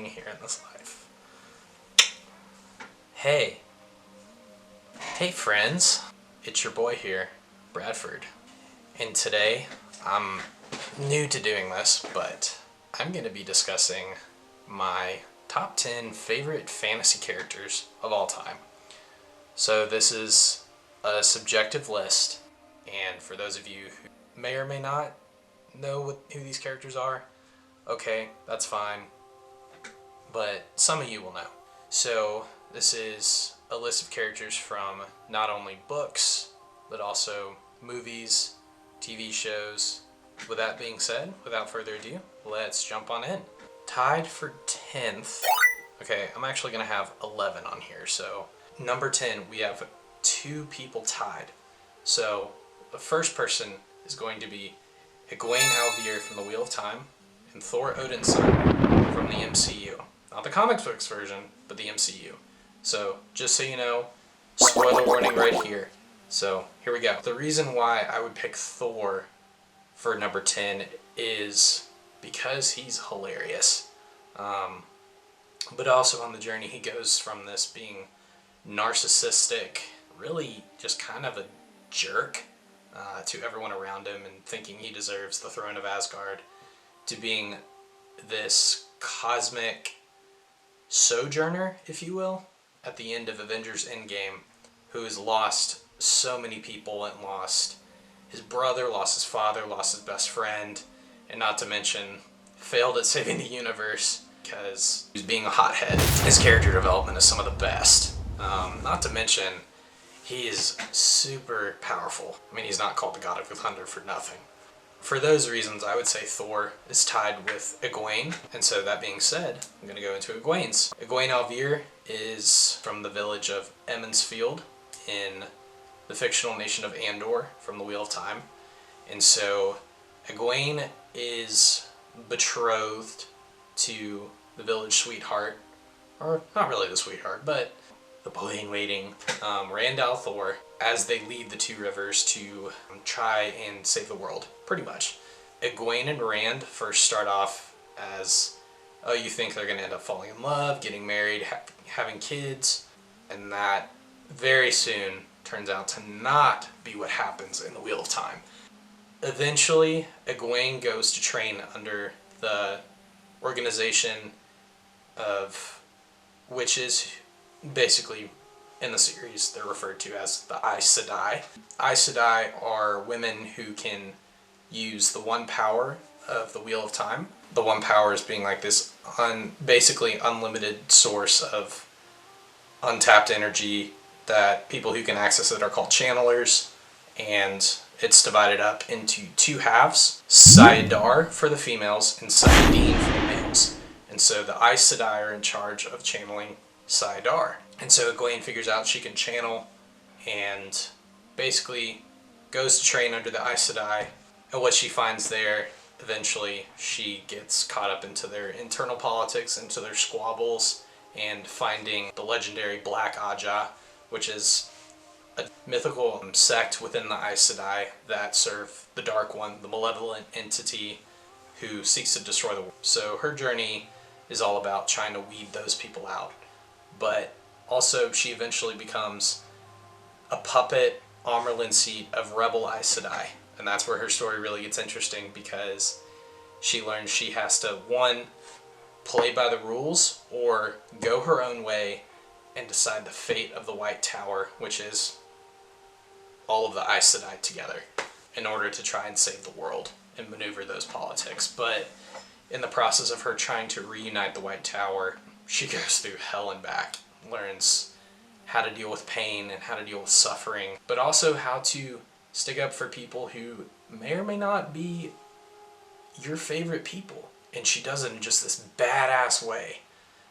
everything here in this life. Hey. Hey friends. It's your boy here, Bradford. And today, I'm new to doing this, but I'm going to be discussing my top 10 favorite fantasy characters of all time. So this is a subjective list, and for those of you who may or may not know who these characters are, okay, that's fine, but some of you will know. So this is a list of characters from not only books, but also movies, TV shows. With that being said, without further ado, let's jump on in. Tied for 10th. Okay, I'm actually going to have 11 on here. So number 10, we have 2 people tied. So the first person is going to be Egwene Alvier from the Wheel of Time and Thor Odinson from the MCU. Not the comic books version, but the MCU. So just so you know, spoiler warning right here. So here we go. The reason why I would pick Thor for number 10 is because he's hilarious. But also on the journey he goes from this being narcissistic, really just kind of a jerk to everyone around him and thinking he deserves the throne of Asgard, to being this cosmic sojourner, if you will, at the end of Avengers Endgame, who has lost so many people and lost his brother, lost his father, lost his best friend, and not to mention failed at saving the universe because he was being a hothead. His character development is some of the best. Not to mention, he is super powerful. I mean, he's not called the God of Thunder for nothing. For those reasons, I would say Thor is tied with Egwene. And so that being said, I'm going to go into Egwene's. Egwene Alvier is from the village of Emmonsfield in the fictional nation of Andor from the Wheel of Time. And so Egwene is betrothed to the village sweetheart, or not really the sweetheart, but the boy in waiting, Randall Thor, as they lead the 2 rivers to try and save the world, pretty much. Egwene and Rand first start off as, oh, you think they're going to end up falling in love, getting married, having kids, and that very soon turns out to not be what happens in the Wheel of Time. Eventually, Egwene goes to train under the organization of witches. Basically, in the series, they're referred to as the Aes Sedai. Aes Sedai are women who can use the one power of the Wheel of Time. The one power is being like this basically unlimited source of untapped energy that people who can access it are called channelers, and it's divided up into 2 halves, Saidar for the females and Saidin for the males. And so the Aes Sedai are in charge of channeling Saidar. And so Egwene figures out she can channel and basically goes to train under the Aes Sedai. And what she finds there, eventually she gets caught up into their internal politics, into their squabbles, and finding the legendary Black Aja, which is a mythical sect within the Aes Sedai that serve the Dark One, the malevolent entity who seeks to destroy the world. So her journey is all about trying to weed those people out. But also she eventually becomes a puppet Amerlin seat of rebel Aes Sedai. And that's where her story really gets interesting, because she learns she has to, 1, play by the rules, or go her own way and decide the fate of the White Tower, which is all of the Aes Sedai together, in order to try and save the world and maneuver those politics. But in the process of her trying to reunite the White Tower, she goes through hell and back, learns how to deal with pain and how to deal with suffering, but also how to stick up for people who may or may not be your favorite people. And she does it in just this badass way,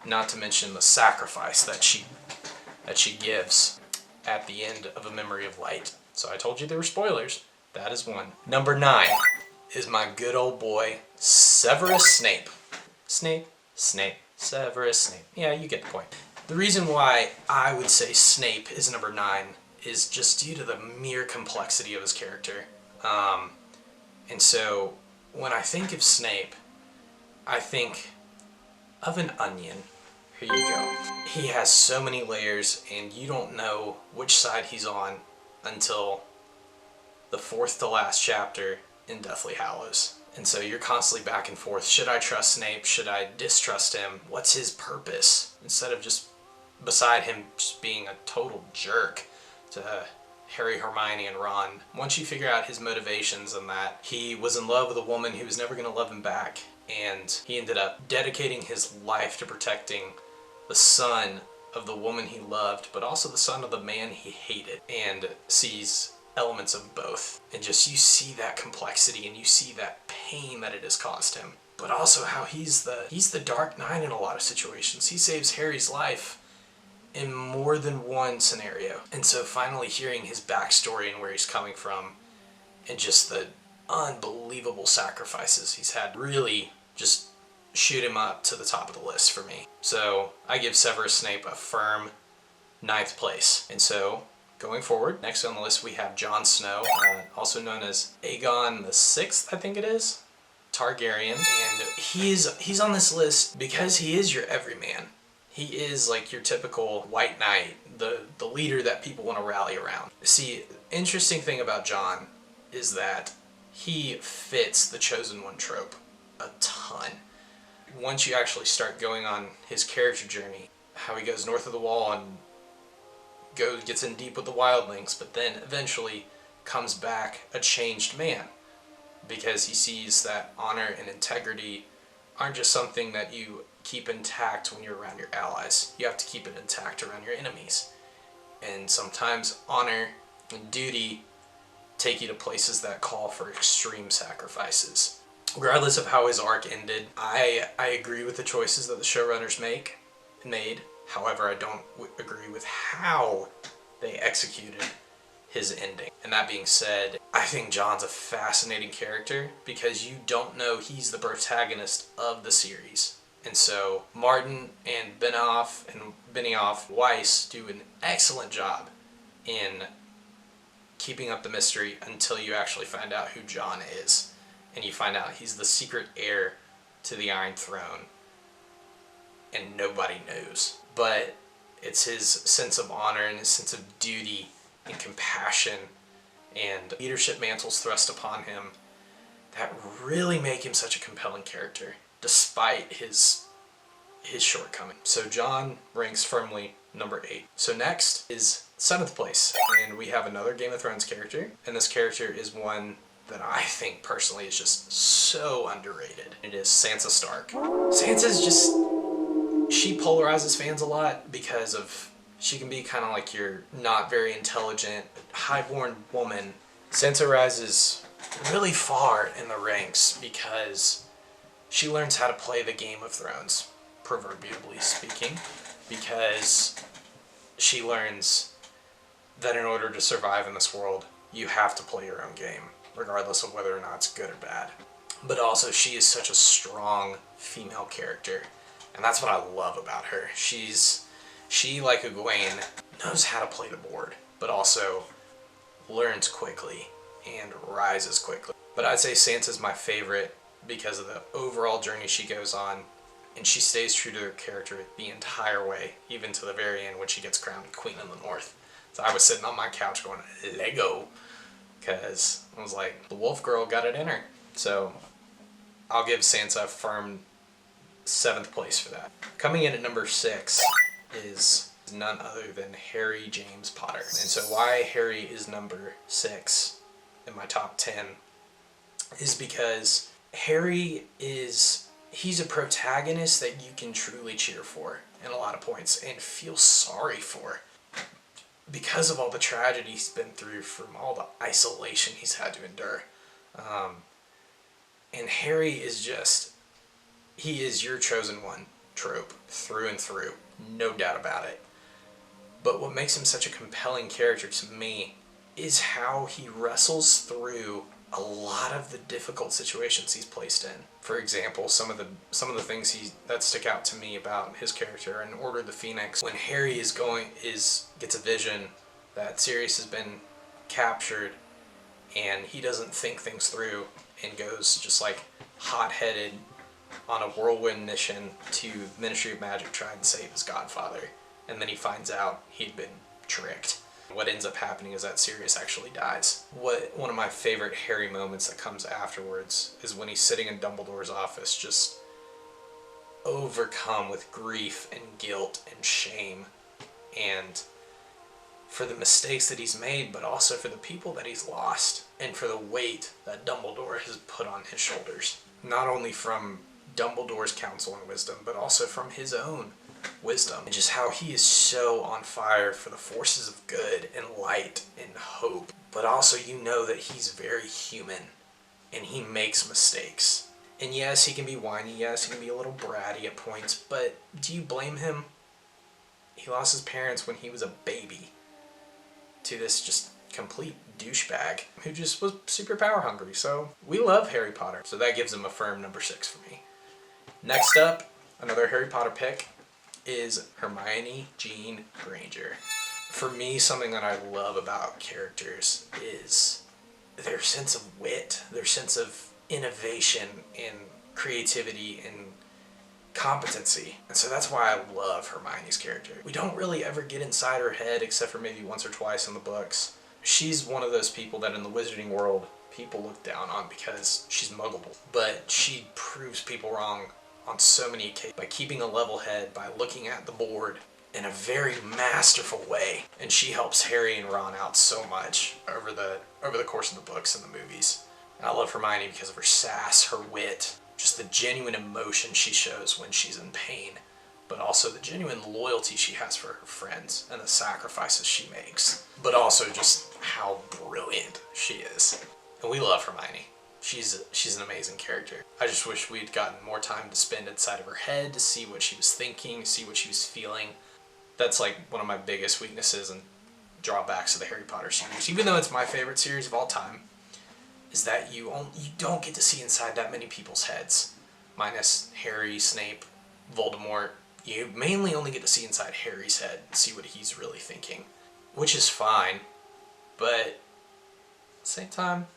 not to mention the sacrifice that she gives at the end of A Memory of Light. So I told you there were spoilers. That is one. Number 9 is my good old boy, Severus Snape. Snape, Severus Snape. Yeah, you get the point. The reason why I would say Snape is number 9 is just due to the mere complexity of his character. And so when I think of Snape, I think of an onion. Here you go. He has so many layers, and you don't know which side he's on until the fourth to last chapter in Deathly Hallows. And so you're constantly back and forth. Should I trust Snape? Should I distrust him? What's his purpose? Instead of just beside him just being a total jerk to Harry, Hermione, and Ron. Once you figure out his motivations and that he was in love with a woman who was never going to love him back, and he ended up dedicating his life to protecting the son of the woman he loved, but also the son of the man he hated, and sees elements of both. And just you see that complexity and you see that pain that it has caused him. But also how he's the Dark Knight in a lot of situations. He saves Harry's life in more than one scenario. And so finally hearing his backstory and where he's coming from and just the unbelievable sacrifices he's had really just shoot him up to the top of the list for me. So I give Severus Snape a firm 9th place. And so going forward, next on the list we have Jon Snow, also known as Aegon the Sixth, I think it is, Targaryen. And he's on this list because he is your everyman. He is like your typical white knight, the leader that people want to rally around. See, interesting thing about Jon is that he fits the chosen one trope a ton. Once you actually start going on his character journey, how he goes north of the wall and gets in deep with the wildlings, but then eventually comes back a changed man because he sees that honor and integrity aren't just something that you keep intact when you're around your allies. You have to keep it intact around your enemies. And sometimes honor and duty take you to places that call for extreme sacrifices. Regardless of how his arc ended, I agree with the choices that the showrunners made. However, I don't agree with how they executed his ending. And that being said, I think Jon's a fascinating character because you don't know he's the protagonist of the series. And so Martin and Benioff Weiss do an excellent job in keeping up the mystery until you actually find out who Jon is. And you find out he's the secret heir to the Iron Throne. And nobody knows. But it's his sense of honor and his sense of duty and compassion and leadership mantles thrust upon him that really make him such a compelling character, despite his shortcomings. So Jon ranks firmly number 8. So next is 7th place, and we have another Game of Thrones character, and this character is one that I think personally is just so underrated. It is Sansa Stark. Sansa's just, she polarizes fans a lot because of, she can be kind of like your not very intelligent, highborn woman. Sansa rises really far in the ranks because she learns how to play the Game of Thrones, proverbially speaking, because she learns that in order to survive in this world, you have to play your own game, regardless of whether or not it's good or bad. But also, she is such a strong female character, and that's what I love about her. She, like Egwene, knows how to play the board, but also learns quickly and rises quickly. But I'd say Sansa's my favorite because of the overall journey she goes on, and she stays true to her character the entire way, even to the very end when she gets crowned Queen of the North. So I was sitting on my couch going, Lego, because I was like, the wolf girl got it in her. So I'll give Sansa a firm 7th place for that. Coming in at number 6 is none other than Harry James Potter. And so why Harry is number 6 in my top 10 is because Harry he's a protagonist that you can truly cheer for in a lot of points and feel sorry for because of all the tragedy he's been through, from all the isolation he's had to endure. And Harry is just, he is your chosen one trope through and through, no doubt about it. But what makes him such a compelling character to me is how he wrestles through a lot of the difficult situations he's placed in. For example, some of the things that stick out to me about his character in Order of the Phoenix, when Harry gets a vision that Sirius has been captured, and he doesn't think things through and goes just like hot-headed on a whirlwind mission to Ministry of Magic trying to save his godfather. And then he finds out he'd been tricked. What ends up happening is that Sirius actually dies. One of my favorite Harry moments that comes afterwards is when he's sitting in Dumbledore's office just overcome with grief and guilt and shame, and for the mistakes that he's made, but also for the people that he's lost, and for the weight that Dumbledore has put on his shoulders. Not only from Dumbledore's counsel and wisdom, but also from his own wisdom. And just how he is so on fire for the forces of good and light and hope. But also you know that he's very human, and he makes mistakes. And yes, he can be whiny, yes, he can be a little bratty at points, but do you blame him? He lost his parents when he was a baby to this just complete douchebag who just was super power hungry. So we love Harry Potter. So that gives him a firm number 6 for me. Next up, another Harry Potter pick is Hermione Jean Granger. For me, something that I love about characters is their sense of wit, their sense of innovation and creativity and competency. And so that's why I love Hermione's character. We don't really ever get inside her head except for maybe once or twice in the books. She's one of those people that in the wizarding world people look down on because she's muggable. But she proves people wrong on so many occasions by keeping a level head, by looking at the board in a very masterful way. And she helps Harry and Ron out so much over the course of the books and the movies. And I love Hermione because of her sass, her wit, just the genuine emotion she shows when she's in pain, but also the genuine loyalty she has for her friends and the sacrifices she makes, but also just how brilliant she is. And we love Hermione. She's an amazing character. I just wish we'd gotten more time to spend inside of her head to see what she was thinking, see what she was feeling. That's like one of my biggest weaknesses and drawbacks of the Harry Potter series, even though it's my favorite series of all time, is that you don't get to see inside that many people's heads. Minus Harry, Snape, Voldemort. You mainly only get to see inside Harry's head, see what he's really thinking. Which is fine, but at the same time,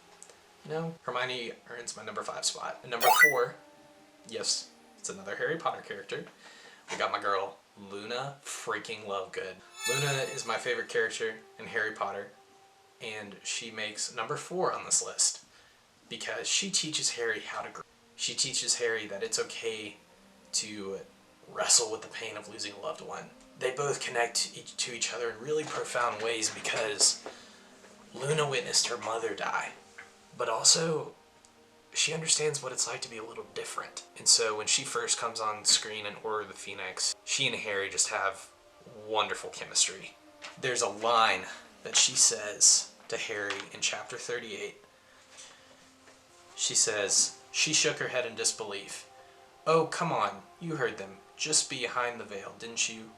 Hermione earns my number 5 spot. And number 4, yes, it's another Harry Potter character. We got my girl, Luna freaking Lovegood. Luna is my favorite character in Harry Potter, and she makes number 4 on this list because she teaches Harry how to grow. She teaches Harry that it's okay to wrestle with the pain of losing a loved one. They both connect to each other in really profound ways because Luna witnessed her mother die, but also she understands what it's like to be a little different. And so when she first comes on screen in Order of the Phoenix, she and Harry just have wonderful chemistry. There's a line that she says to Harry in chapter 38. She says, she shook her head in disbelief. "Oh, come on, you heard them. Just behind the veil, didn't you?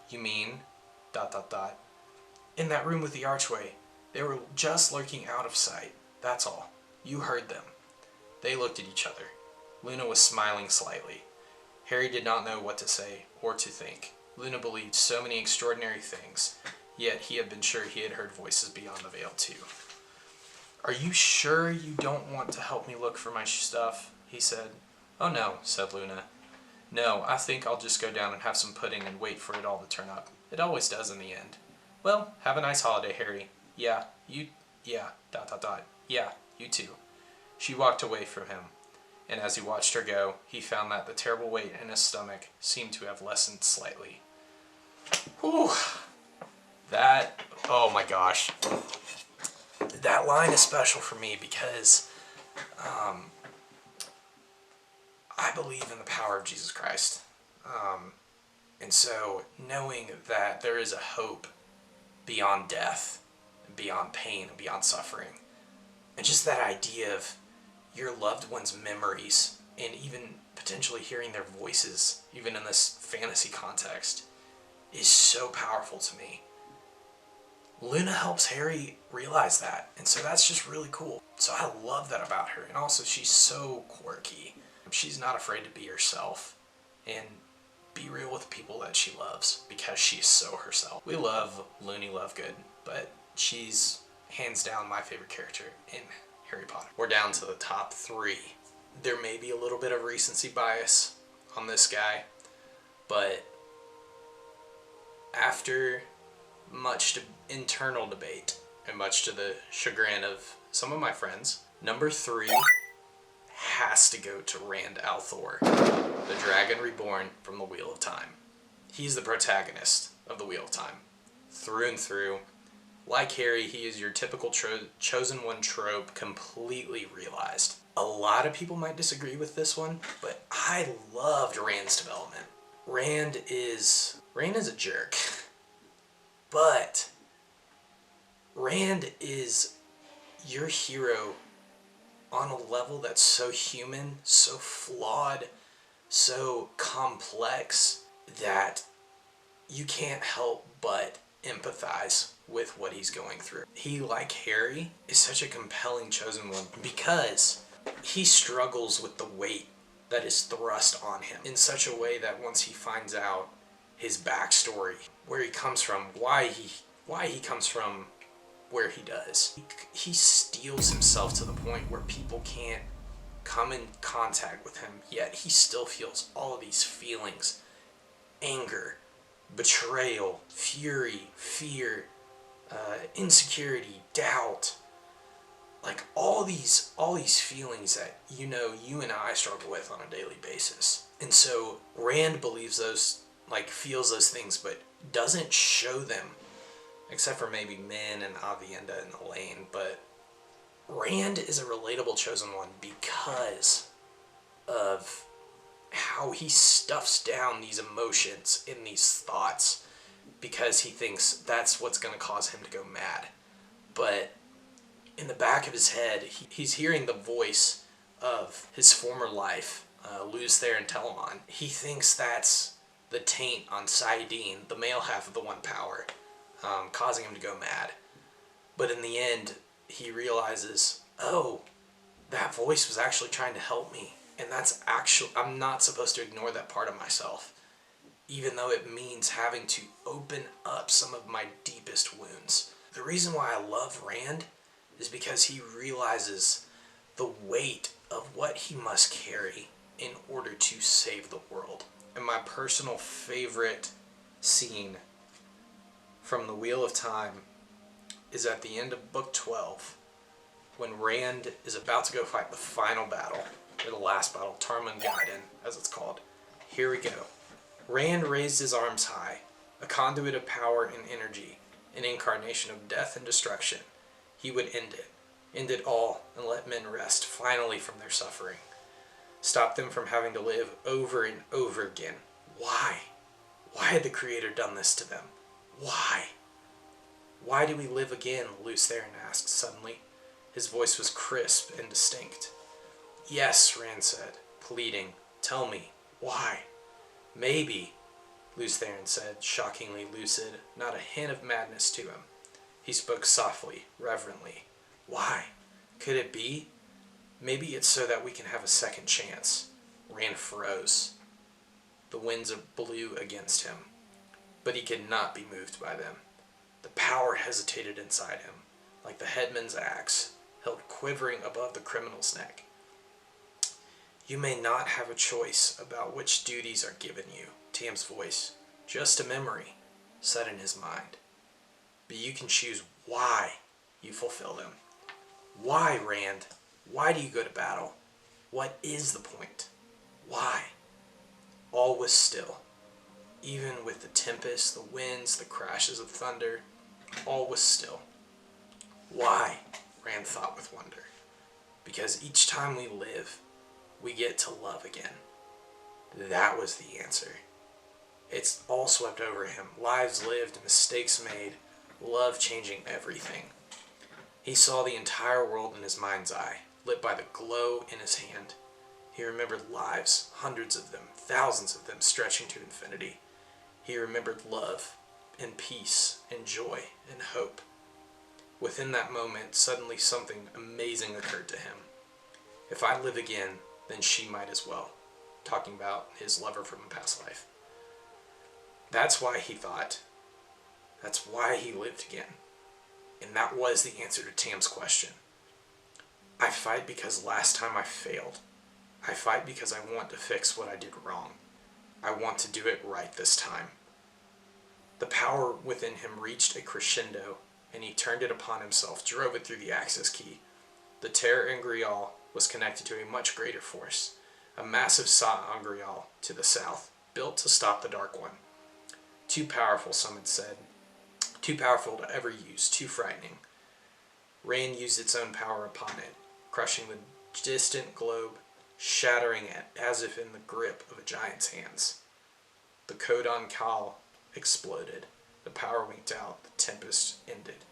You mean... ... In that room with the archway. They were just lurking out of sight. That's all. You heard them." They looked at each other. Luna was smiling slightly. Harry did not know what to say or to think. Luna believed so many extraordinary things, yet he had been sure he had heard voices beyond the veil too. "Are you sure you don't want to help me look for my stuff?" he said. "Oh no," said Luna. "No, I think I'll just go down and have some pudding and wait for it all to turn up. It always does in the end." "Well, have a nice holiday, Harry." Yeah, you too." She walked away from him, and as he watched her go, he found that the terrible weight in his stomach seemed to have lessened slightly. Whew. Oh my gosh. That line is special for me because I believe in the power of Jesus Christ. And so knowing that there is a hope beyond death, beyond pain, and beyond suffering, and just that idea of your loved one's memories and even potentially hearing their voices, even in this fantasy context, is so powerful to me. Luna helps Harry realize that, and so that's just really cool. So I love that about her, and also she's so quirky. She's not afraid to be herself and be real with people that she loves because she's so herself. We love Looney Lovegood, but she's hands down my favorite character in Harry Potter. We're down to the top 3 there may be a little bit of recency bias on this guy, but after much internal debate and much to the chagrin of some of my friends, number 3 has to go to Rand al'Thor, the dragon reborn from the Wheel of Time. He's the protagonist of the Wheel of Time, through and through. Like Harry, he is your typical chosen one trope completely realized. A lot of people might disagree with this one, but I loved Rand's development. Rand is a jerk, but Rand is your hero on a level that's so human, so flawed, so complex that you can't help but empathize with what he's going through. He, like Harry, is such a compelling chosen one because he struggles with the weight that is thrust on him in such a way that once he finds out his backstory, where he comes from, why he comes from where he does, he steels himself to the point where people can't come in contact with him, yet he still feels all of these feelings: anger, betrayal, fury, fear, insecurity, doubt, like all these feelings that you and I struggle with on a daily basis. And so Rand believes those, like feels those things, but doesn't show them, except for maybe Min and Avienda and Elaine. But Rand is a relatable chosen one because of how he stuffs down these emotions in these thoughts, because he thinks that's what's going to cause him to go mad. But in the back of his head, he's hearing the voice of his former life, Luz Ther and Telamon. He thinks that's the taint on Saidin, the male half of the One Power, causing him to go mad. But in the end, he realizes, oh, that voice was actually trying to help me. And I'm not supposed to ignore that part of myself, even though it means having to open up some of my deepest wounds. The reason why I love Rand is because he realizes the weight of what he must carry in order to save the world. And my personal favorite scene from the Wheel of Time is at the end of Book 12, when Rand is about to go fight the final battle, or the last battle, Tarmon Gaiden, as it's called. Here we go. Rand raised his arms high, a conduit of power and energy, an incarnation of death and destruction. He would end it all, and let men rest finally from their suffering. Stop them from having to live over and over again. Why? Why had the Creator done this to them? Why? Why do we live again? Luz Therin asked suddenly. His voice was crisp and distinct. Yes, Rand said, pleading. Tell me, why? Maybe, Luz Therin said, shockingly lucid, not a hint of madness to him. He spoke softly, reverently. Why? Could it be? Maybe it's so that we can have a second chance. Rand froze. The winds blew against him, but he could not be moved by them. The power hesitated inside him, like the headman's axe, held quivering above the criminal's neck. You may not have a choice about which duties are given you, Tam's voice, just a memory, set in his mind. But you can choose why you fulfill them. Why, Rand? Why do you go to battle? What is the point? Why? All was still. Even with the tempest, the winds, the crashes of thunder, all was still. Why? Rand thought with wonder. Because each time we live, we get to love again. That was the answer. It's all swept over him. Lives lived, mistakes made, love changing everything. He saw the entire world in his mind's eye, lit by the glow in his hand. He remembered lives, hundreds of them, thousands of them, stretching to infinity. He remembered love, and peace, and joy, and hope. Within that moment, suddenly something amazing occurred to him. If I live again, then she might as well. Talking about his lover from a past life. That's why he thought. That's why he lived again. And that was the answer to Tam's question. I fight because last time I failed. I fight because I want to fix what I did wrong. I want to do it right this time. The power within him reached a crescendo, and he turned it upon himself, drove it through the access key. The terror in Grial was connected to a much greater force, a massive Sa'angreal to the south, built to stop the Dark One. Too powerful, some had said. Too powerful to ever use, too frightening. Rain used its own power upon it, crushing the distant globe, shattering it as if in the grip of a giant's hands. The Codon Kal exploded. The power winked out. The tempest ended.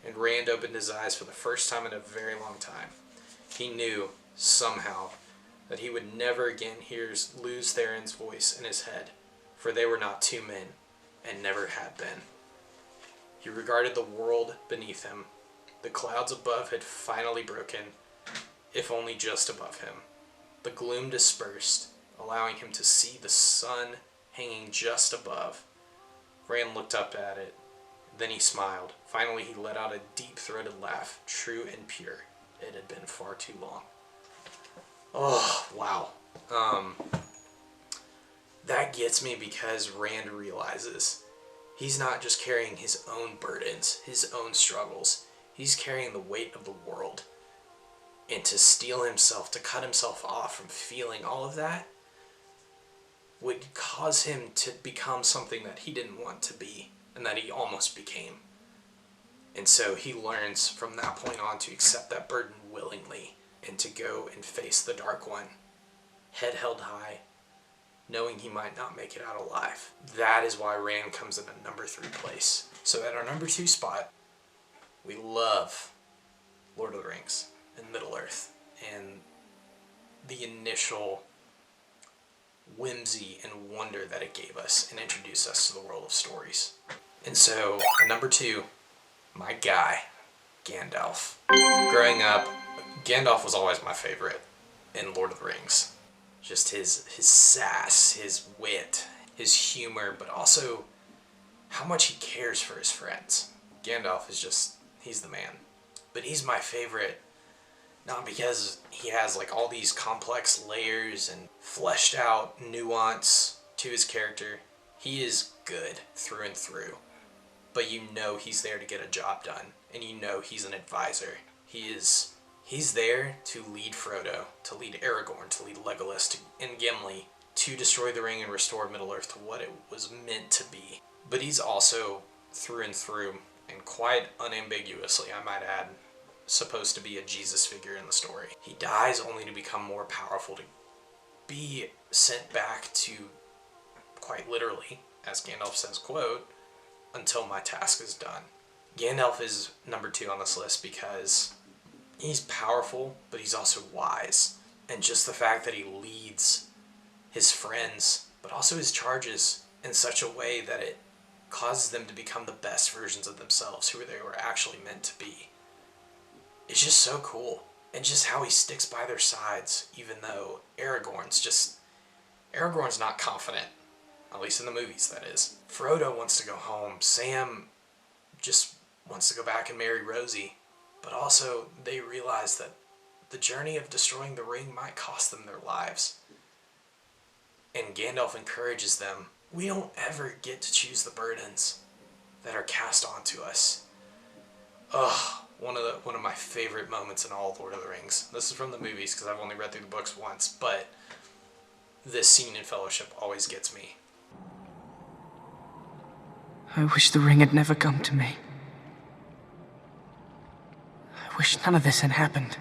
And Rand opened his eyes for the first time in a very long time. He knew, somehow, that he would never again lose Theron's voice in his head, for they were not two men, and never had been. He regarded the world beneath him. The clouds above had finally broken, if only just above him. The gloom dispersed, allowing him to see the sun hanging just above. Rand looked up at it. Then he smiled. Finally, he let out a deep-throated laugh, true and pure. It had been far too long. Oh, wow. That gets me because Rand realizes he's not just carrying his own burdens, his own struggles. He's carrying the weight of the world. And to steel himself, to cut himself off from feeling all of that, would cause him to become something that he didn't want to be, and that he almost became. And so he learns from that point on to accept that burden willingly, and to go and face the Dark One, head held high, knowing he might not make it out alive. That is why Rand comes in a number 3 place. So at our number 2 spot, we love Lord of the Rings and Middle-earth, and the initial whimsy and wonder that it gave us and introduced us to the world of stories. And so, at number 2, my guy, Gandalf. Growing up, Gandalf was always my favorite in Lord of the Rings. Just his sass, his wit, his humor, but also how much he cares for his friends. Gandalf is just, he's the man. But he's my favorite, not because he has like all these complex layers and fleshed out nuance to his character. He is good through and through. But you know he's there to get a job done. And you know he's an advisor. He's there to lead Frodo, to lead Aragorn, to lead Legolas, and Gimli, to destroy the ring and restore Middle-earth to what it was meant to be. But he's also, through and through, and quite unambiguously, I might add, supposed to be a Jesus figure in the story. He dies only to become more powerful, to be sent back to, quite literally, as Gandalf says, quote, until my task is done. Gandalf is number 2 on this list because he's powerful, but he's also wise. And just the fact that he leads his friends, but also his charges, in such a way that it causes them to become the best versions of themselves, who they were actually meant to be. It's just so cool. And just how he sticks by their sides, even though Aragorn's not confident. At least in the movies, that is. Frodo wants to go home. Sam just wants to go back and marry Rosie. But also, they realize that the journey of destroying the ring might cost them their lives. And Gandalf encourages them. We don't ever get to choose the burdens that are cast onto us. Ugh, one of my favorite moments in all of Lord of the Rings. This is from the movies because I've only read through the books once, but this scene in Fellowship always gets me. I wish the ring had never come to me. I wish none of this had happened.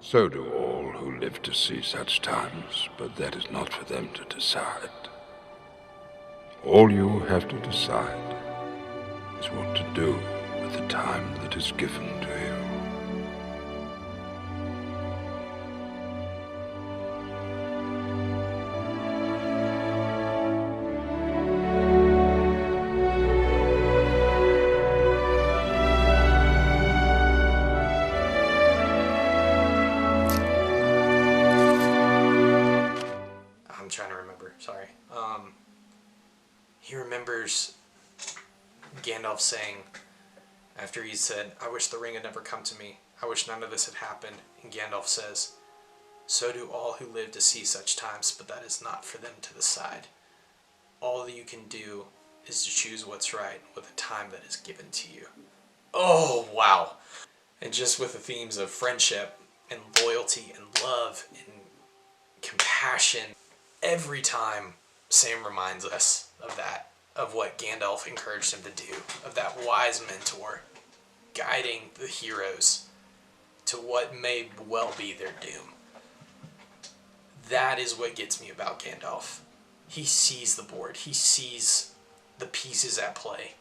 So do all who live to see such times, but that is not for them to decide. All you have to decide is what to do with the time that is given to you. I'm trying to remember, sorry. He remembers Gandalf saying, after he said, I wish the ring had never come to me, I wish none of this had happened. And Gandalf says, so do all who live to see such times, but that is not for them to decide. All that you can do is to choose what's right with the time that is given to you. Oh, wow. And just with the themes of friendship and loyalty and love and compassion, every time Sam reminds us of that, of what Gandalf encouraged him to do, of that wise mentor guiding the heroes to what may well be their doom. That is what gets me about Gandalf. He sees the board, he sees the pieces at play,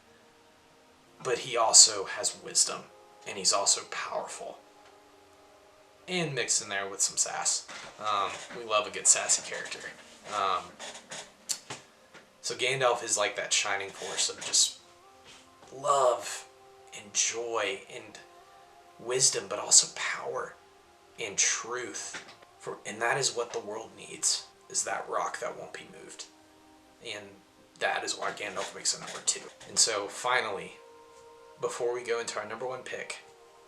but he also has wisdom, and he's also powerful. And mixed in there with some sass. We love a good sassy character. So Gandalf is like that shining force of just love and joy and wisdom, but also power and truth. And that is what the world needs, is that rock that won't be moved. And that is why Gandalf makes a number 2. And so finally, before we go into our number 1 pick,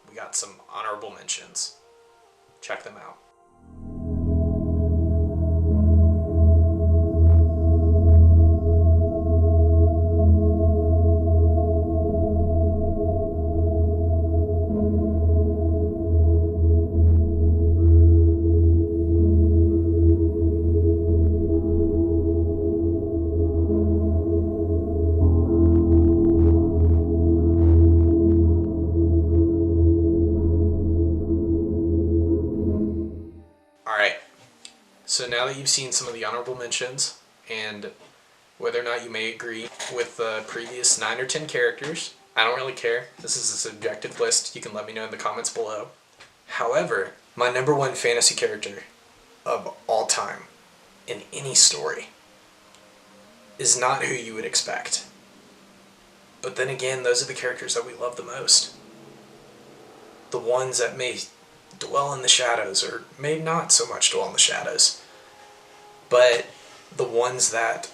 we got some honorable mentions. Check them out. So now that you've seen some of the honorable mentions, and whether or not you may agree with the previous 9 or 10 characters, I don't really care. This is a subjective list. You can let me know in the comments below. However, my number 1 fantasy character of all time in any story is not who you would expect. But then again, those are the characters that we love the most. The ones that may dwell in the shadows, or may not so much dwell in the shadows, but the ones that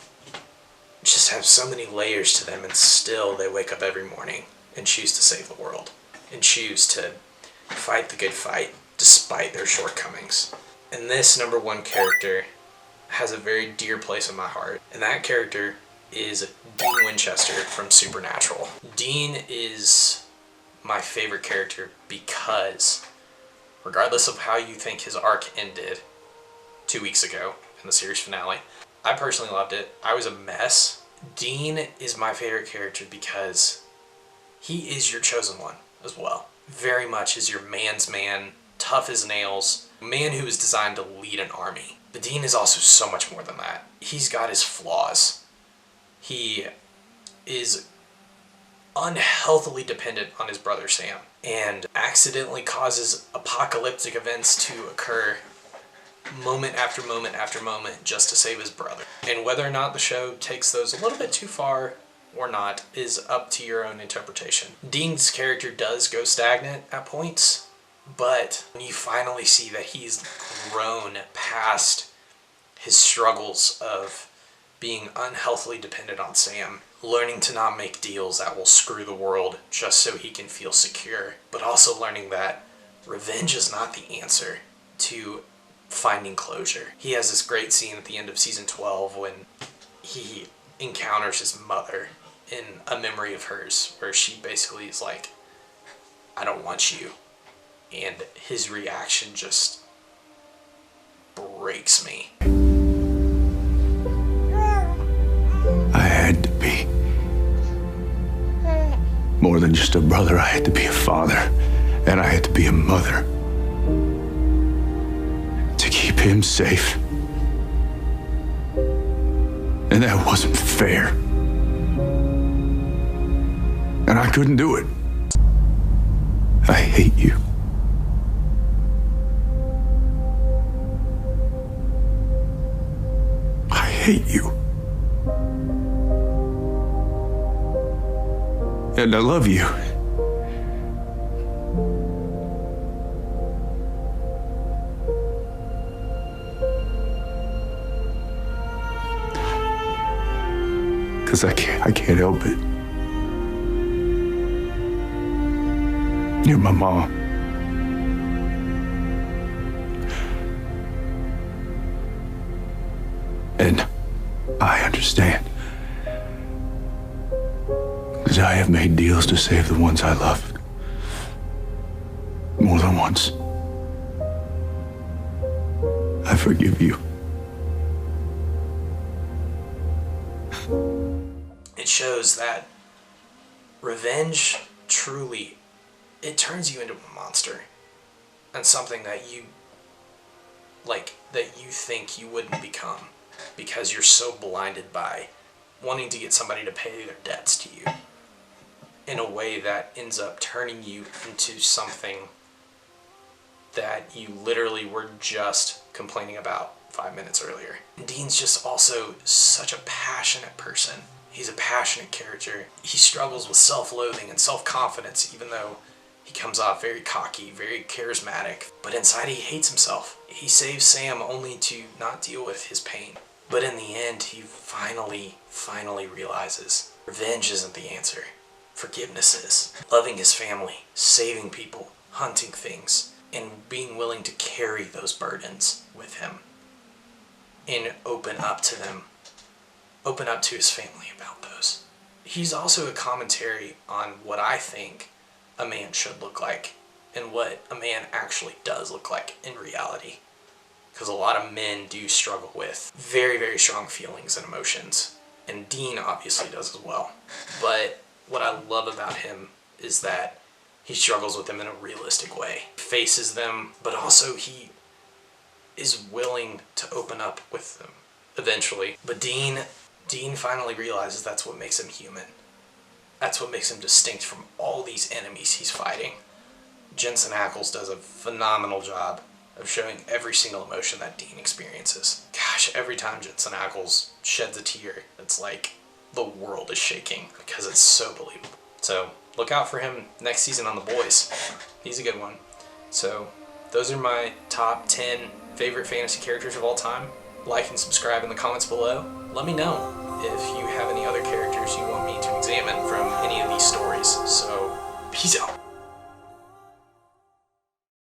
just have so many layers to them, and still they wake up every morning and choose to save the world and choose to fight the good fight despite their shortcomings. And this number 1 character has a very dear place in my heart, and that character is Dean Winchester from Supernatural. Dean is my favorite character because, regardless of how you think his arc ended 2 weeks ago in the series finale, I personally loved it. I was a mess. Dean is my favorite character because he is your chosen one as well. Very much is your man's man, tough as nails, man who is designed to lead an army. But Dean is also so much more than that. He's got his flaws. He is unhealthily dependent on his brother Sam, and accidentally causes apocalyptic events to occur moment after moment after moment just to save his brother. And whether or not the show takes those a little bit too far or not is up to your own interpretation. Dean's character does go stagnant at points, but when you finally see that he's grown past his struggles of being unhealthily dependent on Sam, learning to not make deals that will screw the world just so he can feel secure, but also learning that revenge is not the answer to finding closure. He has this great scene at the end of season 12 when he encounters his mother in a memory of hers, where she basically is like, I don't want you. And his reaction just breaks me. I had to be more than just a brother. I had to be a father, and I had to be a mother to keep him safe. And that wasn't fair. And I couldn't do it. I hate you. I hate you. And I love you. Because I can't help it. You're my mom. And I understand. Because I have made deals to save the ones I loved. More than once. I forgive you. It shows that revenge truly, it turns you into a monster. And something that you, that you think you wouldn't become. Because you're so blinded by wanting to get somebody to pay their debts to you. In a way that ends up turning you into something that you literally were just complaining about 5 minutes earlier. Dean's just also such a passionate person. He's a passionate character. He struggles with self-loathing and self-confidence, even though he comes off very cocky, very charismatic. But inside he hates himself. He saves Sam only to not deal with his pain. But in the end, he finally realizes revenge isn't the answer. Forgiveness is. Loving his family, saving people, hunting things, and being willing to carry those burdens with him. And open up to them. Open up to his family about those. He's also a commentary on what I think a man should look like and what a man actually does look like in reality. Because a lot of men do struggle with very, very strong feelings and emotions. And Dean obviously does as well. But what I love about him is that he struggles with them in a realistic way. He faces them, but also he is willing to open up with them eventually. But Dean finally realizes that's what makes him human. That's what makes him distinct from all these enemies he's fighting. Jensen Ackles does a phenomenal job of showing every single emotion that Dean experiences. Gosh, every time Jensen Ackles sheds a tear, it's like the world is shaking because it's so believable. So look out for him next season on The Boys. He's a good one. So those are my top 10 favorite fantasy characters of all time. Like and subscribe in the comments below. Let me know if you have any other characters you want me to examine from any of these stories. So peace out.